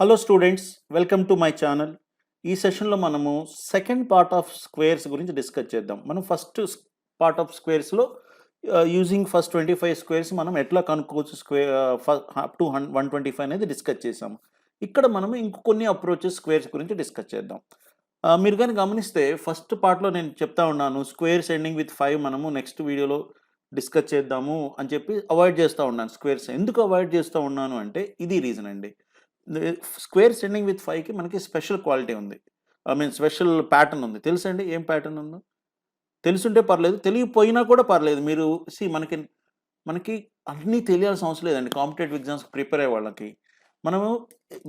Hello students, welcome to my channel. ఈ సెషన్లో మనము సెకండ్ పార్ట్ ఆఫ్ స్క్వేర్స్ గురించి డిస్కస్ చేద్దాం. మనం ఫస్ట్ పార్ట్ ఆఫ్ స్క్వేర్స్లో యూజింగ్ ఫస్ట్ 25 స్క్వేర్స్ మనం ఎట్లా కనుక్కోవచ్చు అప్ టు 125 అనేది డిస్కస్ చేసాము. ఇక్కడ మనము ఇంకొన్ని అప్రోచెస్ స్క్వేర్స్ గురించి డిస్కస్ చేద్దాం. మీరు కానీ గమనిస్తే ఫస్ట్ పార్ట్లో నేను చెప్తా ఉన్నాను స్క్వేర్స్ ఎండింగ్ విత్ 5 మనము నెక్స్ట్ వీడియోలో డిస్కస్ చేద్దాము అని చెప్పి అవాయిడ్ చేస్తూ ఉన్నాను స్క్వేర్స్. ఎందుకు అవాయిడ్ చేస్తూ ఉన్నాను అంటే ఇది రీజన్ అండి. స్క్వేర్స్ ఎండింగ్ విత్ 5కి మనకి స్పెషల్ క్వాలిటీ ఉంది. స్పెషల్ ప్యాటర్న్ ఉంది. తెలుసండి ఏం ప్యాటర్న్ ఉందో? తెలుసుంటే పర్లేదు, తెలియకపోయినా కూడా పర్లేదు. మీరు మనకి మనకి అన్నీ తెలియాల్సిన అవసరం లేదండి. కాంపిటేటివ్ ఎగ్జామ్స్‌కి ప్రిపేర్ అయ్యే వాళ్ళకి. మనము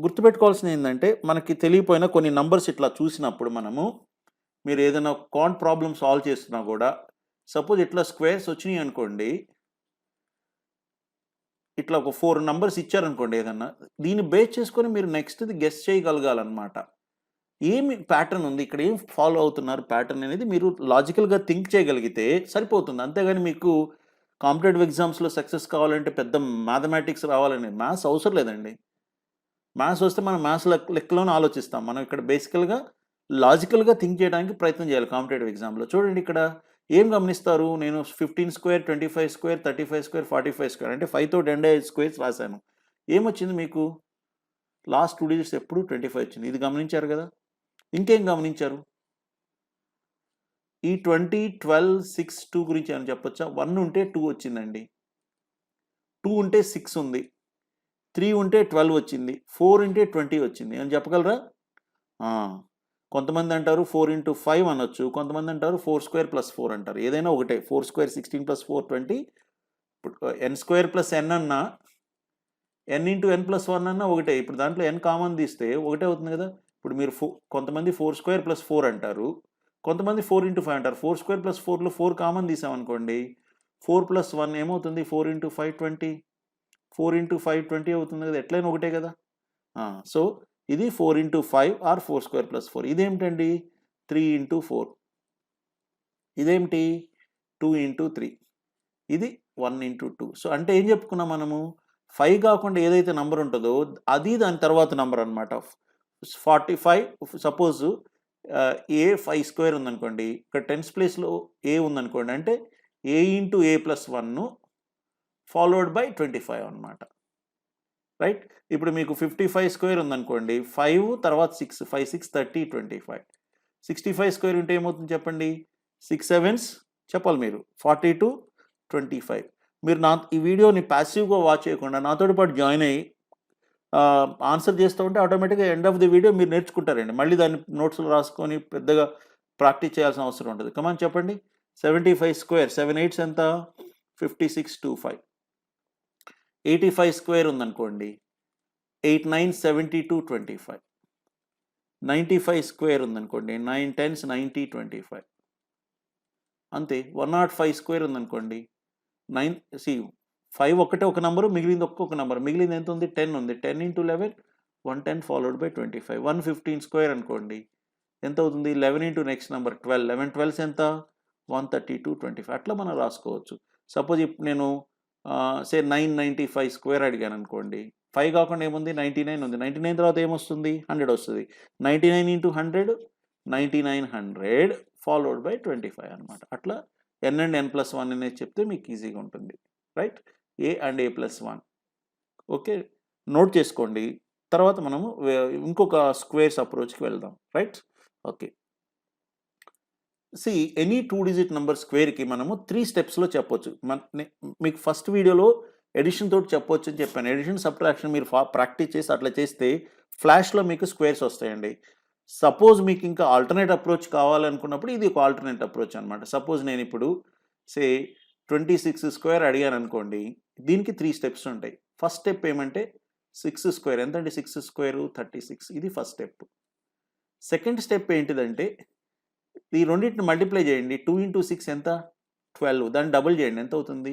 గుర్తుపెట్టుకోవాల్సింది ఏందంటే, మనకి తెలియకపోయినా కొన్ని నంబర్స్ ఇట్లా చూసినప్పుడు మీరు ఏదైనా ప్రాబ్లమ్ సాల్వ్ చేస్తున్నా కూడా సపోజ్ ఇట్లా స్క్వేర్స్ వచ్చినాయి అనుకోండి. ఇట్లా ఒక 4 నంబర్స్ ఇచ్చారనుకోండి ఏదన్నా, దీన్ని బేస్ చేసుకొని మీరు నెక్స్ట్‌ది గెస్ చేయగలగాలనమాట. ఏమి ప్యాటర్న్ ఉంది, ఇక్కడ ఏం ఫాలో అవుతున్నారు ప్యాటర్న్ అనేది మీరు లాజికల్‌గా థింక్ చేయగలిగితే సరిపోతుంది. అంతేగాని మీకు కాంపిటేటివ్ ఎగ్జామ్స్‌లో సక్సెస్ కావాలంటే పెద్ద మ్యాథమెటిక్స్ రావాలని మ్యాథ్స్ అవసరం లేదండి. మ్యాథ్స్ వస్తే మనం మ్యాథ్స్ లెక్కలోనే ఆలోచిస్తాం. మనం ఇక్కడ బేసికల్‌గా లాజికల్‌గా థింక్ చేయడానికి ప్రయత్నం చేయాలి కాంపిటేటివ్ ఎగ్జామ్‌లో. చూడండి ఇక్కడ ఏం గమనిస్తారు, నేను 15 స్క్వేర్, 25 స్క్వేర్, 35 స్క్వేర్, 45 స్క్వేర్ అంటే 5 తోటి ఎండ్ అయ్యే స్క్వేర్స్ రాశాను. ఏమొచ్చింది మీకు? లాస్ట్ 2 డిజిట్స్ ఎప్పుడు 25 వచ్చింది. ఇది గమనించారు కదా! ఇంకేం గమనించారు? ఈ 20, 12, 6, 2 గురించి ఏమైనా చెప్పొచ్చా? 1 ఉంటే 2 వచ్చిందండి. 2 ఉంటే 6 ఉంది. 3 ఉంటే 12 వచ్చింది. 4 ఉంటే 20 వచ్చింది. ఏమైనా చెప్పగలరా? కొంతమంది అంటారు 4 ఇంటూ 5 అనొచ్చు. కొంతమంది అంటారు 4 స్క్వేర్ ప్లస్ 4 అంటారు. ఏదైనా ఒకటే. 4 స్క్వేర్ 16 ప్లస్ 4 20. ఇప్పుడు n స్క్వేర్ ప్లస్ n అన్నా, n ఇంటూ n ప్లస్ 1 అన్నా ఒకటే. ఇప్పుడు దాంట్లో n కామన్ తీస్తే ఒకటే అవుతుంది కదా! ఇప్పుడు మీరు కొంతమంది 4 స్క్వేర్ ప్లస్ 4 అంటారు. కొంతమంది 4 ఇంటూ 5 అంటారు. 4 స్క్వేర్ ప్లస్ 4లో 4 కామన్ తీసామనుకోండి, 4 ప్లస్ 1 ఏమవుతుంది? 4 ఇంటూ 5 20. 4 ఇంటూ 5 20 అవుతుంది కదా! ఎట్లయినా ఒకటే కదా! సో ఇది 4 ఇంటూ 5 ఆర్ 4 స్క్వేర్ ప్లస్ 4. ఇదేమిటండి? 3 ఇంటూ 4. ఇదేమిటి? 2 ఇంటూ 3. ఇది 1 ఇంటూ 2. సో అంటే ఏం చెప్పుకున్నాం మనము? 5 కాకుండా ఏదైతే నంబర్ ఉంటుందో అది దాని తర్వాత నంబర్ అనమాట. 45 సపోజ్ ఏ 5 స్క్వేర్ ఉందనుకోండి. ఇక్కడ 10th ప్లేస్‌లో ఏ ఉందనుకోండి. అంటే a into a plus 1 followed by 25 అనమాట. రైట్? ఇప్పుడు మీకు 55 స్క్వేర్ ఉందనుకోండి. 5 తర్వాత 6, 5, 6, 30, 25. 65 స్క్వేర్ ఉంటే ఏమవుతుంది చెప్పండి? 6 7s చెప్పాలి మీరు. 42, 25. మీరు ఈ వీడియోని పాసివ్‌గా వాచ్ చేయకుండా నాతోటి పాటు జాయిన్ అయ్యి ఆన్సర్ చేస్తూ ఉంటే ఆటోమేటిక్‌గా ఎండ్ ఆఫ్ ది వీడియో మీరు నేర్చుకుంటారండి. మళ్ళీ దాన్ని నోట్స్‌లో రాసుకొని పెద్దగా ప్రాక్టీస్ చేయాల్సిన అవసరం ఉండదు. కమాన్ చెప్పండి. 75 స్క్వేర్ 7 8s ఎంత? 56, 25. 85 స్క్వేర్ ఉందనుకోండి. 8 9 72, 25. 95 స్క్వేర్ ఉందనుకోండి. 9 10s 90, 25. అంతే. 105 స్క్వేర్ ఉందనుకోండి. 5 ఒక్కటే ఒక నంబరు, మిగిలింది ఒక్కొక్క నంబర్. మిగిలింది ఎంత ఉంది? 10 ఉంది. 10 ఇంటూ 11 110 ఫాలోడ్ బై 25. 115 స్క్వేర్ అనుకోండి. ఎంత అవుతుంది? 11 ఇంటూ నెక్స్ట్ నంబర్ 12. 11 12s ఎంత? 132, 25. అట్లా మనం రాసుకోవచ్చు. సపోజ్ ఇప్పుడు నేను 995 స్క్వేర్ అడిగాను అనుకోండి. 5 కాకుండా ఏముంది? 99 ఉంది. 99 తర్వాత ఏమొస్తుంది? 100 వస్తుంది. 99 ఇంటూ 100 9900 ఫాలోడ్ బై 25 అనమాట. అట్లా n అండ్ n+1 అనేది చెప్తే మీకు ఈజీగా ఉంటుంది. Right? A and a+1. Okay, note చేసుకోండి. తర్వాత మనము ఇంకొక స్క్వేర్స్ అప్రోచ్కి వెళ్దాం. Right? Okay. Any 2 digit number స్క్వేర్కి మనము 3 స్టెప్స్లో చెప్పొచ్చు. మీకు ఫస్ట్ వీడియోలో ఎడిషన్ తోటి చెప్పొచ్చు అని చెప్పాను. ఎడిషన్ సబ్ట్రాక్షన్ మీరు ప్రాక్టీస్ చేసి అట్లా చేస్తే ఫ్లాష్లో మీకు స్క్వేర్స్ వస్తాయండి. సపోజ్ మీకు ఇంకా ఆల్టర్నేట్ అప్రోచ్ కావాలనుకున్నప్పుడు ఇది ఒక ఆల్టర్నేట్ అప్రోచ్ అనమాట. సపోజ్ నేను ఇప్పుడు 26 స్క్వేర్ అడిగాను అనుకోండి. దీనికి 3 స్టెప్స్ ఉంటాయి. ఫస్ట్ స్టెప్ ఏమంటే 6 స్క్వేర్ ఎంతంటే 6 స్క్వేర్ 36. ఇది ఫస్ట్ స్టెప్. సెకండ్ స్టెప్ ఏంటిదంటే ఈ రెండింటిని మల్టిప్లై చేయండి. 2 ఇంటూ 6 ఎంత? 12. దాన్ని డబుల్ చేయండి. ఎంత అవుతుంది?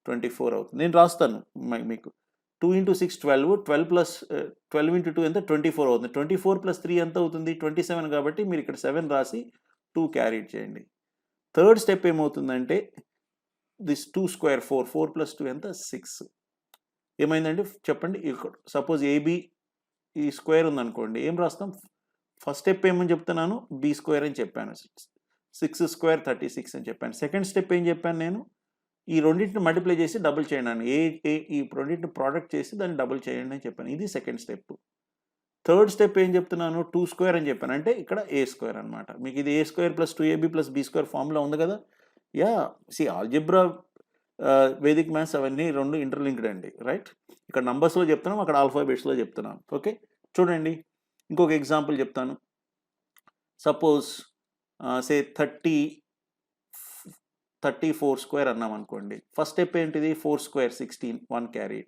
24 అవుతుంది. నేను రాస్తాను మీకు. 2 ఇంటూ 6 12. 12 ప్లస్ 12 ఇంటూ 2 ఎంత? 24 అవుతుంది. 24 ప్లస్ 3 ఎంత అవుతుంది? 27 కాబట్టి మీరు ఇక్కడ 7 రాసి 2 క్యారీ చేయండి. థర్డ్ స్టెప్ ఏమవుతుందంటే దిస్ 2 స్క్వేర్ 4. 4 ప్లస్ 2 ఎంత? 6. ఏమైందండి చెప్పండి. సపోజ్ ఏబి ఈ స్క్వేర్ ఉందనుకోండి, ఏం రాస్తాం? ఫస్ట్ స్టెప్ ఏమని చెప్తున్నాను? బి స్క్వేర్ అని చెప్పాను. 6 స్క్వేర్ 36 అని చెప్పాను. సెకండ్ స్టెప్ ఏం చెప్పాను నేను? ఈ రెండింటిని మల్టిప్లై చేసి డబుల్ చేయండి అని. ఈ రెండింటిని ప్రోడక్ట్ చేసి దాన్ని డబుల్ చేయండి అని చెప్పాను. ఇది సెకండ్ స్టెప్. థర్డ్ స్టెప్ ఏం చెప్తున్నాను? 2 స్క్వేర్ అని చెప్పాను. అంటే ఇక్కడ ఏ స్క్వేర్ అనమాట. మీకు ఇది a square plus 2ab plus b square formula ఉంది కదా. ఆల్జిబ్రా, వేదిక్ మ్యాథ్స్ అవన్నీ రెండు ఇంటర్లింక్డ్ అండి, రైట్? ఇక్కడ నంబర్స్లో చెప్తున్నాం, అక్కడ ఆల్ఫాబెట్స్లో చెప్తున్నాం. ఓకే, చూడండి ఇంకొక ఎగ్జాంపుల్ చెప్తాను. సపోజ్ సే 34 స్క్వేర్ అన్నాం అనుకోండి. ఫస్ట్ స్టెప్ ఏంటిది? 4 స్క్వేర్ 16, 1 క్యారీడ్.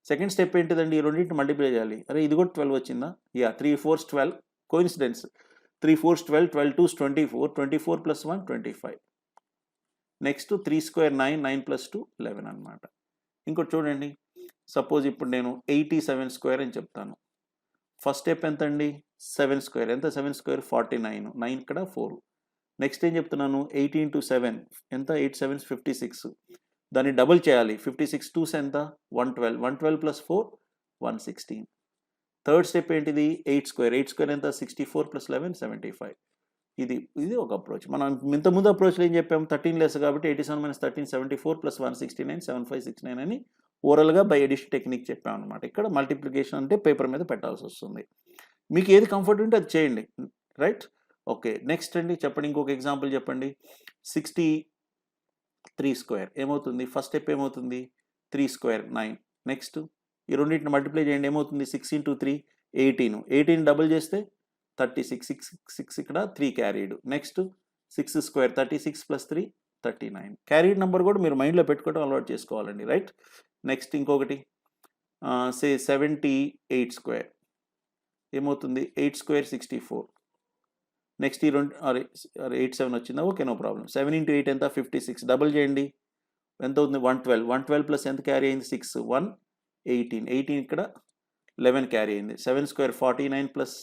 సెకండ్ స్టెప్ ఏంటిదండి? ఈ రెండింటిని మల్టిప్లై చేయాలి. అరే ఇది కూడా 12 వచ్చిందా? 3 4s 12, coincidence. 3 4s 12, 12 2s 24, 24 plus 1 25. Next 3 square 9, 9 plus 2 11 అనమాట. ఇంకోటి చూడండి, సపోజ్ ఇప్పుడు నేను 87 స్క్వేర్ అని చెప్తాను. ఫస్ట్ స్టెప్ ఎంత అండి? 7 స్క్వేర్. ఎంత 7 స్క్వేర్? 49, 9 ఇక్కడ 4. నెక్స్ట్ ఏం చెప్తున్నాను? 8 into 7 ఎంత? 8 7s 56. దాన్ని డబుల్ చేయాలి. 56 2s ఎంత? 112, 112 ప్లస్ 4 116. థర్డ్ స్టెప్ ఏంటిది? 8 స్క్వేర్. 8 స్క్వేర్ ఎంత? 64 ప్లస్ 11 75. ఇది ఒక అప్రోచ్. మనం ఇంతకుముందు అప్రోచ్లో ఏం చెప్పాము? 13 లెస్ కాబట్టి 87 - 13 74 ప్లస్ 169 7569 అని ఓరల్గా బై ఎడిషన్ టెక్నిక్ చెప్పాం అనమాట. ఇక్కడ మల్టిప్లికేషన్ అంటే పేపర్ మీద పెట్టాల్సి వస్తుంది. మీకు ఏది కంఫర్ట్ ఉంటే అది చేయండి, రైట్? ఓకే, నెక్స్ట్ అండి చెప్పండి, ఇంకొక ఎగ్జాంపుల్ చెప్పండి. 63 స్క్వేర్ ఏమవుతుంది? ఫస్ట్ స్టెప్ ఏమవుతుంది? 3 స్క్వేర్ 9. నెక్స్ట్ ఈ రెండింటిని మల్టిప్లై చేయండి, ఏమవుతుంది? 6 into 3 18. 18 డబుల్ చేస్తే 36, 6 ఇక్కడ 3 carried. Next 6 square 36 plus 3 39. Carried number కూడా మీరు మైండ్లో పెట్టుకోవడం అలవాటు చేసుకోవాలండి, రైట్? నెక్స్ట్ ఇంకొకటి సే 78 స్క్వేర్ ఏమవుతుంది? 8 స్క్వేర్ 64. నెక్స్ట్ ఈ రెండు 87 వచ్చిందా? Okay, no problem. 7 into 8 ఎంత? 56. డబుల్ చేయండి, ఎంత అవుతుంది? 112. 112 ప్లస్ ఎంత క్యారీ అయింది? 6 1 18. 18 ఇక్కడ 11 క్యారీ అయింది. 7 స్క్వేర్ 49 ప్లస్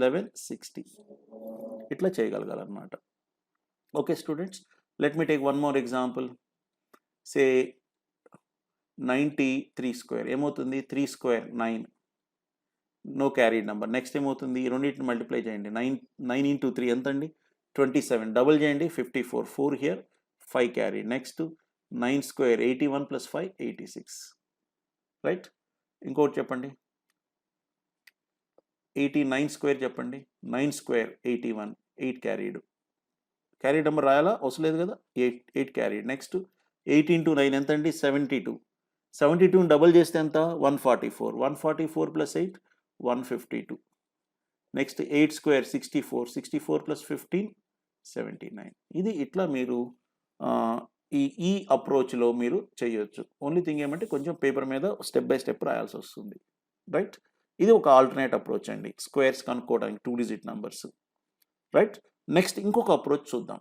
11 60. ఇట్లా చేయగలగాలన్నమాట. Okay students, let me take one more example. Say 93 square ఏమవుతుంది? 3 square 9, no carry number. Next ఏమవుతుంది? ఈ రెండింటిని మల్టిప్లై చేయండి. 9 into 3 ఎంత అండి? 27. డబుల్ చేయండి, 54. 4 here 5 carry. Next 9 square 81 plus 5 86, right? ఇంకోటి చెప్పండి, 89 స్క్వేర్ చెప్పండి. 9 స్క్వేర్ 81, 8 క్యారీడ్. క్యారీ నెంబర్ రాయాలా? అవసరం లేదు కదా. 8 క్యారీడ్. నెక్స్ట్ 8 into 9 ఎంత అండి? 72. 72 డబుల్ చేస్తే ఎంత? 144. 144 ప్లస్ 8 152. Next 8 square 64. 64 ప్లస్ 15 79. ఇది ఇట్లా మీరు ఈ అప్రోచ్లో మీరు చేయొచ్చు. ఓన్లీ థింగ్ ఏమంటే కొంచెం పేపర్ మీద స్టెప్ బై స్టెప్ రాయాల్సి వస్తుంది, రైట్? ఇది ఒక ఆల్టర్నేట్ అప్రోచ్ అండి, స్క్వేర్స్ కనుక్కోవడానికి 2 డిజిట్ నంబర్స్, రైట్? నెక్స్ట్ ఇంకొక అప్రోచ్ చూద్దాం.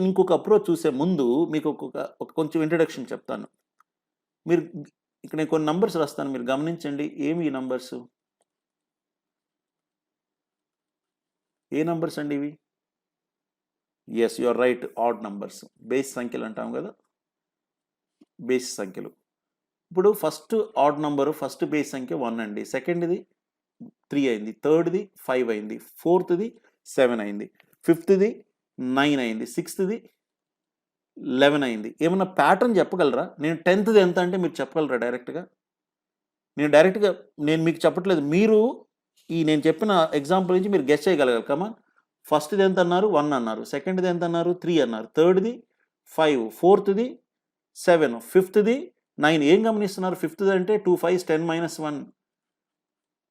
ఇంకొక అప్రోచ్ చూసే ముందు మీకు ఒక కొంచెం ఇంట్రడక్షన్ చెప్తాను. మీరు ఇక్కడ నేను కొన్ని నంబర్స్ రాస్తాను, మీరు గమనించండి. ఏమి ఈ నంబర్స్? ఏ నంబర్స్ అండి ఇవి? Yes, you are right, odd numbers. బేస్ సంఖ్యలు అంటాం కదా, బేస్ సంఖ్యలు. ఇప్పుడు ఫస్ట్ ఆడ్ నంబరు, ఫస్ట్ బేస్ సంఖ్య 1 అండి. సెకండ్ది 3 అయింది, థర్డ్ది 5 అయింది, ఫోర్త్ది 7 అయింది, ఫిఫ్త్ది 9 అయింది, సిక్స్త్ది 11 అయింది. ఏమన్నా ప్యాటర్న్ చెప్పగలరా? నేను 10th ఎంత అంటే మీరు చెప్పగలరా డైరెక్ట్గా? నేను మీకు చెప్పట్లేదు, మీరు నేను చెప్పిన ఎగ్జాంపుల్ నుంచి మీరు గెస్ చేయగలగాలి. కమా, ఫస్ట్ది ఎంత అన్నారు? 1 అన్నారు. సెకండ్ది ఎంత అన్నారు? 3 అన్నారు. థర్డ్ది 5, ఫోర్త్ది 7, ఫిఫ్త్ది 9. ఏం గమనిస్తున్నారు? ఫిఫ్త్ది అంటే 2 5s 10 - 1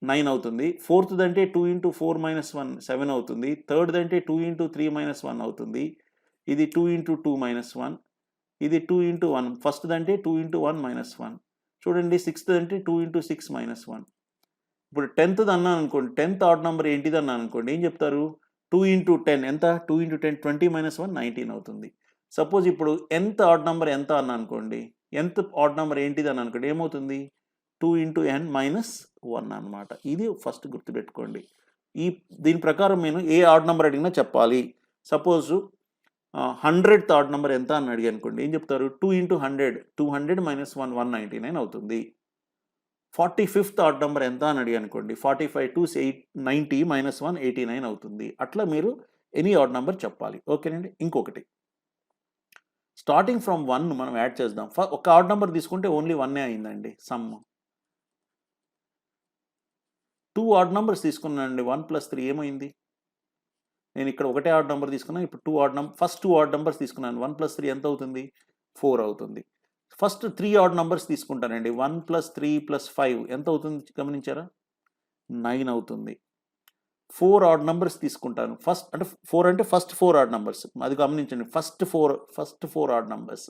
9 అవుతుంది. ఫోర్త్ది అంటే 2 into 4 - 1 7 అవుతుంది. థర్డ్ది అంటే 2 into 3 - 1 అవుతుంది. ఇది 2 into 2 - 1, ఇది 2 into 1. ఫస్ట్ది అంటే 2 into 1 - 1. చూడండి, సిక్స్త్ది అంటే 2 into 6 - 1. ఇప్పుడు 10th అన్నాను అనుకోండి, 10th ఆడ్ నెంబర్ ఏంటిది అన్నాను అనుకోండి, ఏం చెప్తారు? 2 into 10 ఎంత? 2 into 10 20 - 1 19 అవుతుంది. సపోజ్ ఇప్పుడు nth ఆడ్ నెంబర్ ఎంత అన్నా అనుకోండి, nth ఆడ్ నెంబర్ ఏంటిది అని అనుకోండి, ఏమవుతుంది? 2 into n - 1 అనమాట. ఇది ఫస్ట్ గుర్తుపెట్టుకోండి. దీని ప్రకారం నేను ఏ ఆడ్ నెంబర్ అడిగినా చెప్పాలి. సపోజ్ 100th ఆడ్ నెంబర్ ఎంత అని అడిగి అనుకోండి, ఏం చెప్తారు? 2 into 100, 200 - 1 199 అవుతుంది. 45th ఆడ్ నెంబర్ ఎంత అని అడిగి అనుకోండి, 45 to 90 - 1 89 అవుతుంది. అట్లా మీరు ఎనీ ఆడ్ నెంబర్ చెప్పాలి. ఓకేనండి. ఇంకొకటి స్టార్టింగ్ ఫ్రమ్ 1 మనం యాడ్ చేద్దాం. ఒక ఆడ్ నెంబర్ తీసుకుంటే ఓన్లీ 1 అయిందండి సమ్. 2 ఆడ్ నెంబర్స్ తీసుకున్నానండి, 1 + 3 ఏమైంది? నేను ఇక్కడ ఒకటే ఆడ్ నెంబర్ తీసుకున్నాను. ఇప్పుడు ఫస్ట్ 2 ఆడ్ నెంబర్స్ తీసుకున్నాను. 1 + 3 ఎంత అవుతుంది? 4 అవుతుంది. ఫస్ట్ 3 ఆడ్ నెంబర్స్ తీసుకుంటానండి. 1 + 3 + 5 ఎంత అవుతుంది గమనించారా? 9 అవుతుంది. 4 ఆడ్ నెంబర్స్ తీసుకుంటాను. ఫస్ట్ అంటే 4 అంటే ఫస్ట్ 4 ఆడ్ నెంబర్స్. అది గమనించండి. First 4 odd numbers,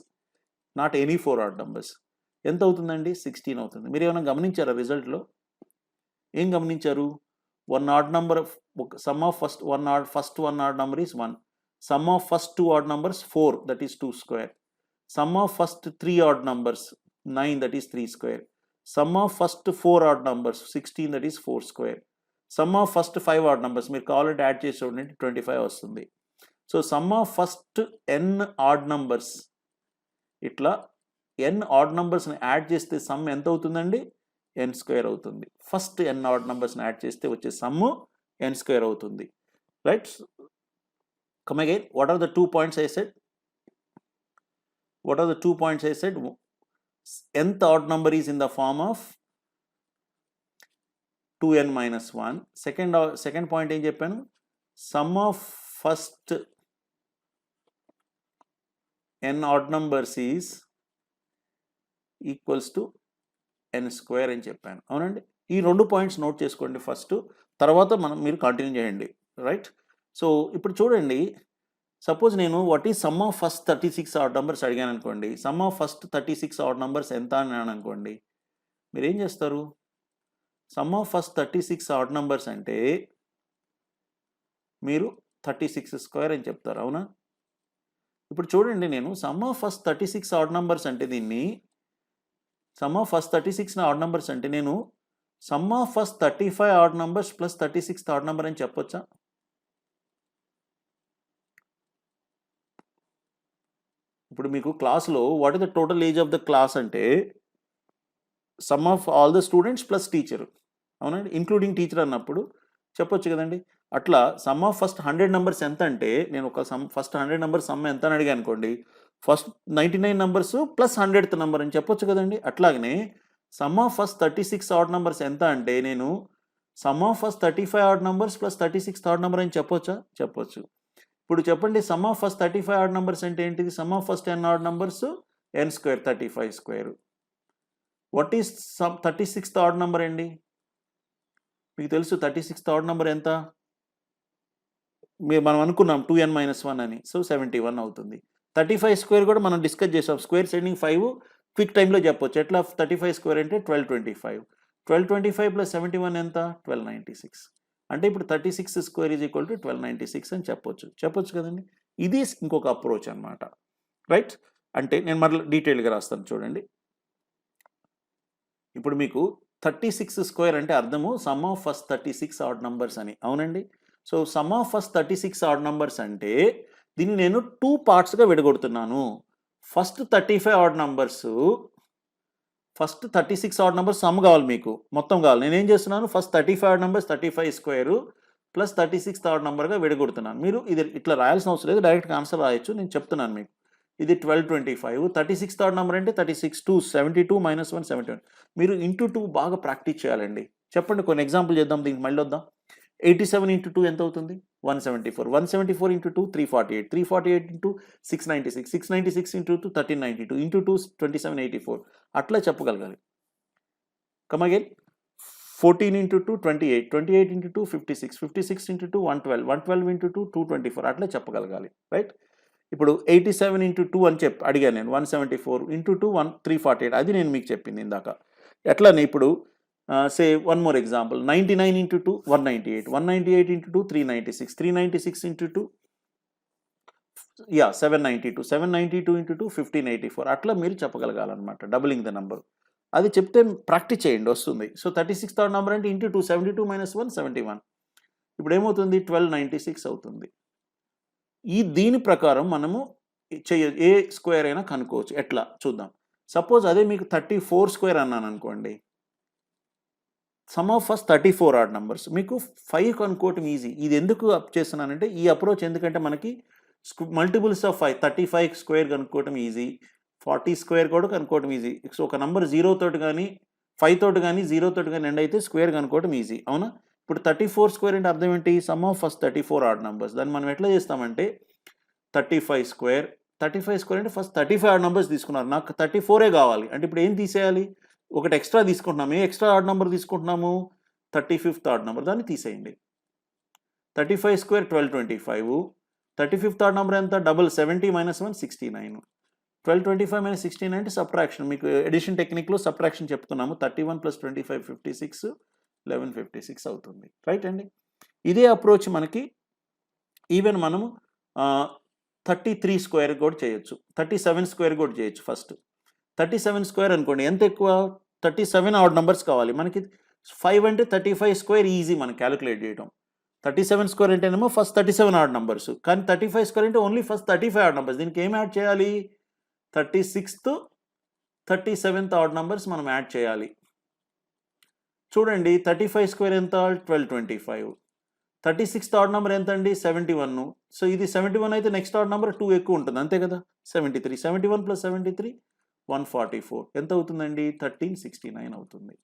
not any 4 odd numbers. ఎంత అవుతుందండి? 16 అవుతుంది. మీరు ఏమైనా గమనించారా రిజల్ట్లో? ఏం గమనించారు? 1 odd number, some of first 1 odd number is 1. Some of first 2 odd numbers 4, that is 2 square. Sum of first 3 odd numbers 9, that is 3 square. Sum of first 4 odd numbers 16, that is 4 square. Sum of first 5 odd numbers మీరు కావాలంటే add చేసి చూడండి 25 వస్తుంది. So sum of first n odd numbers, ఇట్లా n odd నంబర్స్ని add చేస్తే sum ఎంత అవుతుందండి? n² అవుతుంది. ఫస్ట్ n ఆడ్ నంబర్స్ని యాడ్ చేస్తే వచ్చే సమ్ n² అవుతుంది. Right? Come again, what are the 2 points I said? What are the 2 points I said? Nth odd number is in the form of 2n - 1. Second point ఏం చెప్పాను? Sum of first n odd numbers is equals to n² అని చెప్పాను. అవునండి. ఈ 2 points note చేసుకోండి first, తర్వాత మీరు continue చేయండి. రైట్? సో ఇప్పుడు చూడండి, సపోజ్ నేను what is some of first 36 odd numbers అడిగాను అనుకోండి. Some of first 36 odd numbers ఎంత అని అనుకోండి, మీరు ఏం చేస్తారు? Some of first 36 odd numbers అంటే మీరు 36² అని చెప్తారు. అవునా? ఇప్పుడు చూడండి, నేను some of first 36 odd numbers అంటే దీన్ని some of first 36 odd numbers అంటే నేను some of first 35 odd numbers plus 36 odd number అని చెప్పొచ్చా? ఇప్పుడు మీకు క్లాస్లో what is the total age of the class అంటే sum of all the students plus teacher. అవునండి. ఇంక్లూడింగ్ టీచర్ అన్నప్పుడు చెప్పొచ్చు కదండి. అట్లా సమ్ ఆఫ్ ఫస్ట్ 100 నెంబర్స్ ఎంత అంటే, నేను ఒక ఫస్ట్ 100 నెంబర్స్ సమ్ ఎంత అని అడిగా అనుకోండి, first 99 numbers plus 100th number అని చెప్పొచ్చు కదండి. అట్లాగనే some of first 36 odd numbers ఎంత అంటే నేను some of first 35 odd numbers plus 36 third number అని చెప్పొచ్చా? చెప్పొచ్చు. ఇప్పుడు చెప్పండి, some of first 35 odd numbers అంటే ఏంటిది? Some of first n odd numbers n², 35². What is 36th odd number అండి? మీకు తెలుసు 36th ఆడ్ నెంబర్ ఎంత? మనం అనుకున్నాం 2n - 1 అని. సో 71 అవుతుంది. 35² కూడా మనం డిస్కస్ చేసాం. స్క్వేర్ సెండింగ్ 5 క్విక్ టైంలో చెప్పొచ్చు. ఎట్లా? 35² అంటే 1225. 1225 + 71 ఎంత? 1296. అంటే ఇప్పుడు 36² = 1296 అని చెప్పొచ్చు కదండి. ఇది ఇంకొక అప్రోచ్ అనమాట. రైట్? అంటే నేను మరలా డీటెయిల్గా రాస్తాను చూడండి. ఇప్పుడు మీకు 36² అంటే అర్థము sum of first 36 odd numbers అని. అవునండి. So sum of first 36 odd numbers అంటే దీన్ని నేను 2 పార్ట్స్గా విడగొడుతున్నాను. First 35 odd numbers, first 36 odd numbers sum కావాలి, మీకు మొత్తం కావాలి. నేనేం చేస్తున్నాను? First 35 odd numbers 35² plus 36 third నెంబర్గా విడగొడుతున్నాను. మీరు ఇది ఇట్లా రాయాల్సిన అవసరం లేదు, డైరెక్ట్గా ఆన్సర్ రాయొచ్చు. నేను చెప్తున్నాను మీకు. ఇది 1225. 36 థర్డ్ నెంబర్ అంటే 36 2 72 - 1 71. మీరు ఇంటూ 2 బాగా ప్రాక్టీస్ చేయాలండి. చెప్పండి, కొన్ని ఎగ్జాంపుల్ చేద్దాం, దీనికి మళ్ళీ వద్దాం. 87 × 2 ఎంత అవుతుంది? 174. 174 × 2 348. 348 × 696. 696 × 2 1392. × 2 2784. అట్లా చెప్పగలగాలి. Come again. 14 × 2 28. 28 × 2 56. 56 × 2 112. 112 × 2 224. అట్లా చెప్పగలగాలి. రైట్? ఇప్పుడు 87 × 2 అని అడిగాను నేను. 174 × 2 348. అది నేను మీకు చెప్పింది ఇందాక. ఎట్లానే ఇప్పుడు సే వన్ మోర్ ఎగ్జాంపుల్. 99 × 2 198. 198 × 2 396. 396 × 2 792. 792 × 2 1584. అట్లా మీరు చెప్పగలగాలన్నమాట, డబులింగ్ ద నెంబర్. అది చెప్తే ప్రాక్టీస్ చేయండి, వస్తుంది. సో 36 థర్డ్ నెంబర్ అంటే × 2 72 - 1 71. ఇప్పుడు ఏమవుతుంది? 1296 అవుతుంది. దీని ప్రకారం మనము ఏ స్క్వేర్ అయినా కనుక్కోవచ్చు. ఎట్లా చూద్దాం. సపోజ్ అదే మీకు 34² అన్నాను అనుకోండి. Some of first 34 add numbers. మీకు 5 కనుక్కోవటం ఈజీ. ఇది ఎందుకు అప్ చేస్తున్నానంటే ఈ అప్రోచ్ ఎందుకంటే మనకి మల్టిపుల్స్ ఆఫ్ 5 35 స్క్వేర్ కనుక్కోవటం ఈజీ. 40 స్క్వేర్ కూడా కనుక్కోవటం ఈజీ. సో ఒక నంబర్ 0 తోటి కానీ 5 తోటి కానీ 0 తోటి కానీ ఎండ్ అయితే స్క్వేర్ కనుక్కోవటం ఈజీ. అవునా? ఇప్పుడు 34 స్క్వేర్ అంటే అర్థం ఏంటి? Some of first 34 add numbers. దాన్ని మనం ఎట్లా చేస్తామంటే 35 స్క్వేర్ అంటే ఫస్ట్ 35 ఆడ్ నంబర్స్ తీసుకున్నారు. నాకు 34 కావాలి. అంటే ఇప్పుడు ఏం తీసేయాలి? ఒకటి ఎక్స్ట్రా తీసుకుంటున్నాము. ఏ ఎక్స్ట్రా ఆడ్ నంబర్ తీసుకుంటున్నాము? 35th odd number. దాన్ని తీసేయండి. 35 స్క్వేర్ 1225. 35th ఆడ్ నంబర్ ఎంత? Double 70 minus 1 69. 1225 మైనస్ 69 అంటే సబ్ట్రాక్షన్. మీకు ఎడిషన్ టెక్నిక్లో సబ్ట్రాక్షన్ చెప్తున్నాము. 31 ప్లస్ 25 56 1156 అవుతుంది. రైట్ అండి. ఇదే అప్రోచ్ మనకి ఈవెన్ మనము 33 స్క్వేర్ కూడా చేయొచ్చు. 37 స్క్వేర్ కూడా చేయొచ్చు. ఫస్ట్ 37 స్క్వేర్ అనుకోండి. ఎంత ఎక్కువ? 37 ఆడ్ నంబర్స్ కావాలి మనకి. 5 అంటే 35 స్క్వేర్ ఈజీ మనం క్యాలిక్యులేట్ చేయడం. 37 స్క్వేర్ అంటేనేమో ఫస్ట్ 37 ఆడ్ నంబర్స్. కానీ 35 స్క్వేర్ అంటే ఓన్లీ ఫస్ట్ 35 ఆడ్ నంబర్స్. దీనికి ఏం యాడ్ చేయాలి? 36th 37th ఆడ్ నంబర్స్ మనం యాడ్ చేయాలి. చూడండి 35 స్క్వేర్ ఎంత? 1225. 36th ఆడ్ నెంబర్ ఎంత అండి? 71. సో ఇది 71 అయితే నెక్స్ట్ ఆడ్ నెంబర్ 2 ఎక్కువ ఉంటుంది. అంతే కదా? 73. 71 ప్లస్ 73 144. ఎంత అవుతుందండి? 1369 అవుతుంది.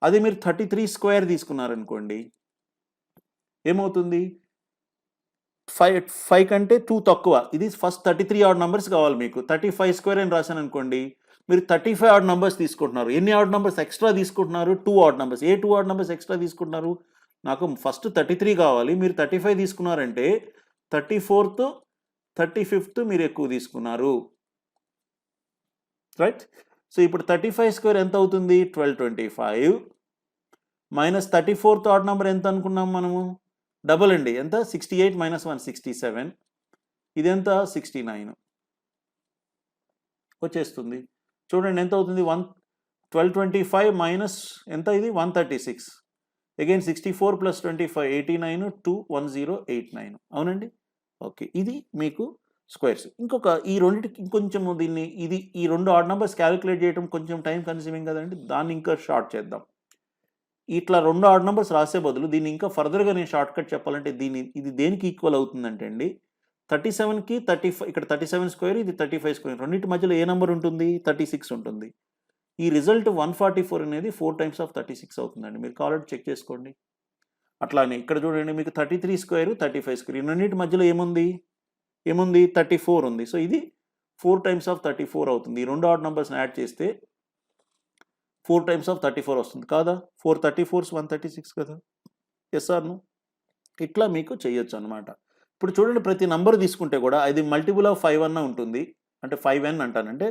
అది మీరు 33 స్క్వేర్ తీసుకున్నారనుకోండి ఏమవుతుంది? 5 కంటే 2 తక్కువ. ఇది ఫస్ట్ 33 ఆడ్ నంబర్స్ కావాలి మీకు. 35 స్క్వేర్ అని రాశాను అనుకోండి. మీరు 35 ఆడ్ నంబర్స్ తీసుకుంటున్నారు. ఎన్ని ఆడ్ నంబర్స్ ఎక్స్ట్రా తీసుకుంటున్నారు? 2 ఆడ్ నంబర్స్. ఏ 2 ఆడ్ నంబర్స్ ఎక్స్ట్రా తీసుకుంటున్నారు? నాకు ఫస్ట్ 33 కావాలి. మీరు 35 తీసుకున్నారంటే 34th 35th మీరు ఎక్కువ తీసుకున్నారు. రైట్? సో ఇప్పుడు 35 స్క్వేర్ ఎంత అవుతుంది? 1225 మైనస్ 34th ఆడ్ నెంబర్ ఎంత అనుకున్నాం మనము? డబుల్ అండి. ఎంత? 68 మైనస్ 1 67. ఇదెంత? 69 వచ్చేస్తుంది. చూడండి ఎంత అవుతుంది? 1225 మైనస్ ఎంత ఇది? 136. Again 64 plus 25 89 21089. అవునండి. ఓకే. ఇది మీకు స్క్వేర్స్. ఇంకొక ఈ రెండింటికి ఇంకొంచెం దీన్ని ఈ 2 ఆడ్ నంబర్స్ క్యాలిక్యులేట్ చేయడం కొంచెం టైం కన్స్యూమింగ్ కదండి. దాన్ని ఇంకా షార్ట్ చేద్దాం. ఇట్లా 2 ఆడ్ నంబర్స్ రాసే బదులు దీన్ని ఇంకా ఫర్దర్గా నేను షార్ట్ కట్ చెప్పాలంటే ఇది దేనికి ఈక్వల్ అవుతుందంటే అండి 37కి 35. ఇక్కడ 37 స్క్వేర్, ఇది 35 స్క్వేర్. రెండింటి మధ్యలో ఏ నెంబర్ ఉంటుంది? 36 ఉంటుంది. ఈ రిజల్ట్ 144 అనేది 4 టైమ్స్ ఆఫ్ 36 అవుతుందండి. మీరు కావాలంటే చెక్ చేసుకోండి. అట్లానే ఇక్కడ చూడండి మీకు 33 స్క్వేర్ 35 స్క్వేర్. ఈ రెండింటి మధ్యలో ఏముంది? 34 ఉంది. సో ఇది 4 టైమ్స్ ఆఫ్ 34 అవుతుంది. ఈ 2 ఆడ్ నంబర్స్ని యాడ్ చేస్తే 4 టైమ్స్ ఆఫ్ 34 వస్తుంది కాదా? 4 34s 136 కదా? Yes or no? ఇట్లా మీకు చేయొచ్చు అనమాట. ఇప్పుడు చూడండి ప్రతి నంబర్ తీసుకుంటే కూడా అది మల్టిపుల్ ఆఫ్ 5 అన్న ఉంటుంది. అంటే 5n అంటానంటే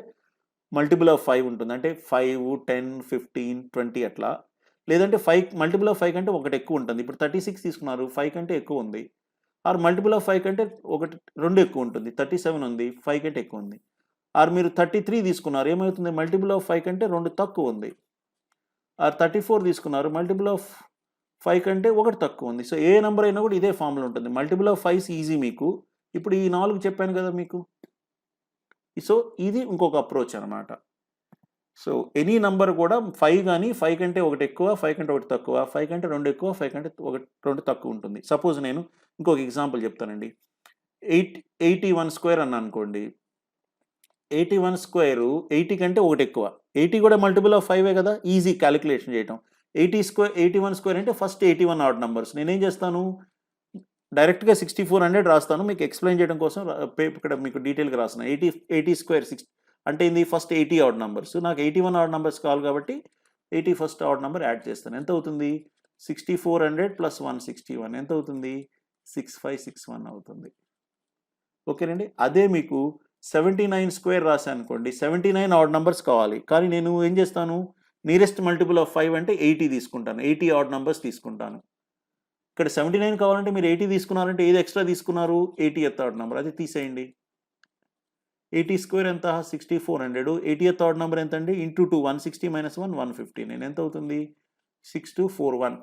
మల్టిపుల్ ఆఫ్ 5 ఉంటుంది. అంటే 5 10 15 20 అట్లా. లేదంటే 5 మల్టిపుల్ ఆఫ్ 5 కంటే ఒకటి ఎక్కువ ఉంటుంది. ఇప్పుడు 36 తీసుకున్నారు, 5 కంటే ఎక్కువ ఉంది. ఆర్ మల్టిపుల్ ఆఫ్ 5 కంటే 2 ఎక్కువ ఉంటుంది. 37 ఉంది, 5 కంటే ఎక్కువ ఉంది. ఆర్ మీరు 33 తీసుకున్నారు, ఏమవుతుంది? మల్టిపుల్ ఆఫ్ 5 కంటే 2 తక్కువ ఉంది. ఆర్ 34 తీసుకున్నారు, మల్టిపుల్ ఆఫ్ 5 కంటే 1 తక్కువ ఉంది. సో ఏ నెంబర్ అయినా కూడా ఇదే ఫార్ములా ఉంటుంది. మల్టిపుల్ ఆఫ్ 5 ఈజీ మీకు. ఇప్పుడు ఈ 4 చెప్పాను కదా మీకు. సో ఇది ఇంకొక అప్రోచ్ అనమాట. సో ఎనీ నంబర్ కూడా 5 కానీ 5 కంటే 1 ఎక్కువ, 5 కంటే 1 తక్కువ, 5 కంటే 2 ఎక్కువ, 5 కంటే 2 తక్కువ ఉంటుంది. సపోజ్ నేను ఇంకొక ఎగ్జాంపుల్ చెప్తానండి. 81 స్క్వేర్ అన్నా అనుకోండి. 81 స్క్వేర్ 80 కంటే 1 ఎక్కువ. 80 కూడా మల్టిపుల్ ఆఫ్ 5 కదా? ఈజీ క్యాలిక్యులేషన్ చేయటం. 81 స్క్వేర్ అంటే ఫస్ట్ 81 ఆడ్ నంబర్స్. నేనేం చేస్తాను? డైరెక్ట్గా 6400 రాస్తాను. మీకు ఎక్స్ప్లెయిన్ చేయడం కోసం ఇక్కడ మీకు డీటెయిల్గా రాసిన 80 స్క్వేర్ 6 అంటే ఇది ఫస్ట్ 80 ఆడ్ నంబర్స్. నాకు 81 ఆడ్ నంబర్స్ కావాలి కాబట్టి 81st ఆడ్ నంబర్ యాడ్ చేస్తాను. ఎంత అవుతుంది? 6400 ప్లస్ 161 ఎంత అవుతుంది? 6561 అవుతుంది. ఓకేనండి. అదే మీకు 79 స్క్వేర్ రాశాను అనుకోండి. 79 ఆడ్ నంబర్స్ కావాలి. కానీ నేను ఏం చేస్తాను? నియరెస్ట్ మల్టిపుల్ ఆఫ్ 5 అంటే 80 తీసుకుంటాను. 80 ఆడ్ నంబర్స్ తీసుకుంటాను. ఇక్కడ 79 కావాలంటే మీరు 80 తీసుకున్నారంటే ఏది ఎక్స్ట్రా తీసుకున్నారు? 80th odd number. అది తీసేయండి. 80 స్క్వేర్ ఎంత? 6400. 80th ఆడ్ నెంబర్ ఎంత అండి? ఇంటూ 2 160 మైనస్ 1 159 ఎంత అవుతుంది? 6241.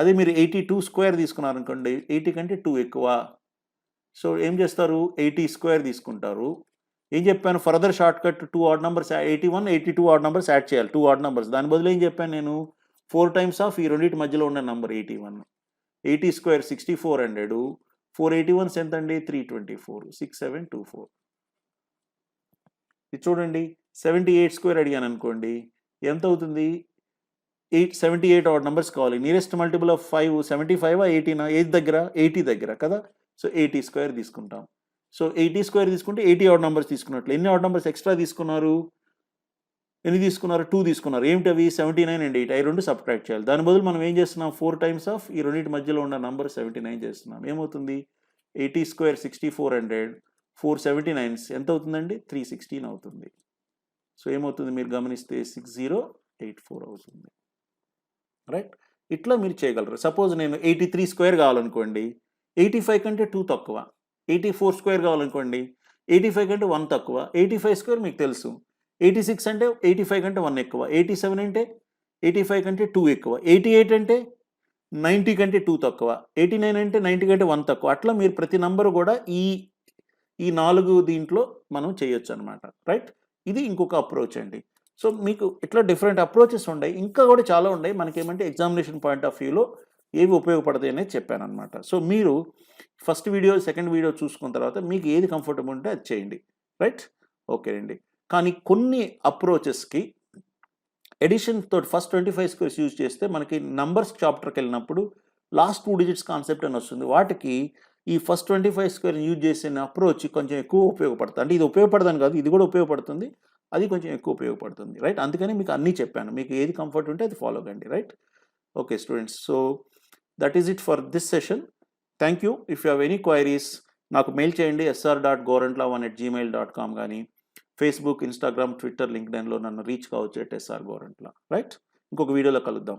అదే మీరు 82 స్క్వేర్ తీసుకున్నారనుకోండి. 80 కంటే 2 ఎక్కువ. సో ఏం చేస్తారు? 80 స్క్వేర్ తీసుకుంటారు. ఏం చెప్పాను? Further short cut 2 odd numbers 81 82 odd numbers add చేయాలి. 2 ఆడ్ నెంబర్స్. దాని బదులు ఏం చెప్పాను నేను? 4 టైమ్స్ ఆఫ్ ఈ రెండింటి మధ్యలో ఉన్న నంబర్ 81. 80 స్క్వేర్ 6400, 481 ఎంత అండి 324, 6724. ఇది చూడండి 78 స్క్వేర్ అడిగాను అనుకోండి ఎంత అవుతుంది 78 ఆడ్ నంబర్స్ కావాలి. నియరెస్ట్ మల్టిపుల్ ఆఫ్ 5 75 80 ఏది దగ్గర 80 దగ్గర కదా. సో 80 స్క్వేర్ తీసుకుంటాం. సో 80 స్క్వేర్ తీసుకుంటే 80 ఆడ్ నంబర్స్ తీసుకున్నట్లు. ఎన్ని ఆడ్ నంబర్స్ ఎక్స్ట్రా తీసుకున్నారు? ఎన్ని తీసుకున్నారు? 2 తీసుకున్నారు. ఏమిటి అవి? 79 అండ్ 8. అవి రెండు సబ్ట్రాక్ట్ చేయాలి. దాని బదులు మనం ఏం చేస్తున్నాం 4 టైమ్స్ ఆఫ్ ఈ రెండింటి మధ్యలో ఉన్న నంబర్ 79 చేస్తున్నాం. ఏమవుతుంది 80 స్క్వేర్ 6400, 479 ఎంత అవుతుందండి 316 అవుతుంది. సో ఏమవుతుంది మీరు గమనిస్తే 6084 అవుతుంది. రైట్, ఇట్లా మీరు చేయగలరు. సపోజ్ నేను 83 స్క్వేర్ కావాలనుకోండి 85 కంటే 2 తక్కువ. 84 స్క్వేర్ కావాలనుకోండి 85 కంటే 1 తక్కువ. 85 స్క్వేర్ మీకు తెలుసు. 86 అంటే 85 కంటే 1 ఎక్కువ. 87 అంటే 85 కంటే 2 ఎక్కువ. 88 అంటే 90 కంటే 2 తక్కువ. 89 అంటే 90 కంటే 1 తక్కువ. అట్లా మీరు ప్రతి నంబరు కూడా ఈ 4 దీంట్లో మనం చేయొచ్చు అనమాట. రైట్, ఇది ఇంకొక అప్రోచ్ అండి. సో మీకు ఇట్లా డిఫరెంట్ అప్రోచెస్ ఉన్నాయి, ఇంకా కూడా చాలా ఉన్నాయి. మనకేమంటే ఎగ్జామినేషన్ పాయింట్ ఆఫ్ వ్యూలో ఏవి ఉపయోగపడతాయి అనేది చెప్పాను అనమాట. సో మీరు ఫస్ట్ వీడియో సెకండ్ వీడియో చూసుకున్న తర్వాత మీకు ఏది కంఫర్టబుల్ ఉంటే అది చేయండి. రైట్, ఓకే అండి. కానీ కొన్ని అప్రోచెస్కి ఎడిషన్ తోటి ఫస్ట్ 25 స్క్వేర్స్ యూజ్ చేస్తే మనకి నంబర్స్ చాప్టర్కి వెళ్ళినప్పుడు లాస్ట్ 2 డిజిట్స్ కాన్సెప్ట్ అని వస్తుంది. వాటికి ఈ ఫస్ట్ 25 స్క్వేర్ యూజ్ చేసిన అప్రోచ్ కొంచెం ఎక్కువ ఉపయోగపడుతుంది. అంటే ఇది ఉపయోగపడదని కాదు, ఇది కూడా ఉపయోగపడుతుంది, అది కొంచెం ఎక్కువ ఉపయోగపడుతుంది. రైట్, అందుకని మీకు అన్నీ చెప్పాను. మీకు ఏది కంఫర్ట్ ఉంటే అది ఫాలో కండి. Right, okay students. So that is it for this session. Thank you. If you have any queries నాకు మెయిల్ చేయండి sr.gorantla1@gmail.com కానీ ఫేస్బుక్, ఇన్స్టాగ్రామ్, ట్విట్టర్, లింక్డ్ఇన్లో నన్ను రీచ్ కావచ్చు @srgorantla. రైట్, ఇంకొక వీడియోలో కలుద్దాం.